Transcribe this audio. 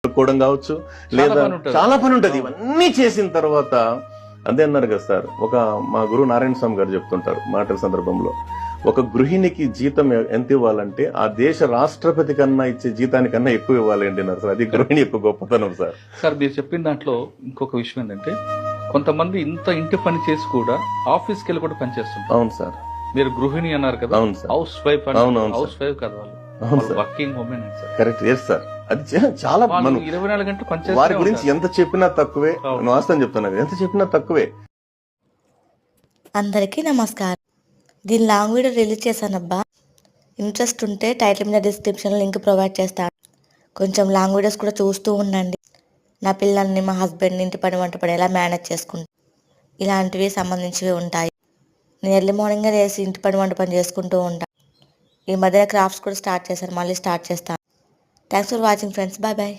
కోవడం కావచ్చు, లేదా చాలా పని ఉంటుంది. ఇవన్నీ చేసిన తర్వాత అదే అన్నారు కదా సార్, మా గురువు నారాయణ స్వామి గారు చెప్తుంటారు మాటల సందర్భంలో, ఒక గృహిణికి జీతం ఎంత ఇవ్వాలంటే ఆ దేశ రాష్ట్రపతి కన్నా ఇచ్చే జీతానికన్నా ఎక్కువ ఇవ్వాలి అంటున్నారు సార్. అది గృహిణి యొక్క గొప్పతనం సార్. సార్ మీరు చెప్పిన దాంట్లో ఇంకొక విషయం ఏంటంటే, కొంతమంది ఇంటి పని చేసి కూడా ఆఫీస్కి వెళ్ళి కూడా పని చేస్తుంటారు. అవును సార్. మీరు గృహిణి అన్నారు కదా. అవును సార్. Housewife. అవునవును. హౌస్ వైఫ్ కదా వాళ్ళు. అవును sir. Working women sir. Correct. Yes sir. అది చాలా 24 గంటలు పనిచేస్తారు. వారి గురించి ఎంత చెప్పినా తక్కువే. వాస్తవం చెప్తున్నా, ఎంత చెప్పినా తక్కువే. అందరికీ నమస్కారం. దీని లాంగ్ వీడియో రిలీజ్ చేశానబ్బా. ఇంట్రెస్ట్ ఉంటే టైటిల్ మీద డిస్క్రిప్షన్లో లింక్ ప్రొవైడ్ చేస్తాను. కొంచెం లాంగ్ వీడియోస్ కూడా చూస్తూ ఉండండి. నా పిల్లల్ని, మా హస్బెండ్ని, ఇంటి పని వంట పని ఎలా మేనేజ్ చేసుకుంటాను, ఇలాంటివి సంబంధించివి ఉంటాయి. నేను ఎర్లీ మార్నింగే లేసి ఇంటి పని వంట పని చేసుకుంటూ ఉంటాను. ఈ మధ్యన క్రాఫ్ట్స్ కూడా స్టార్ట్ చేశాను, మళ్ళీ స్టార్ట్ చేస్తాను. Thanks for watching friends. Bye bye.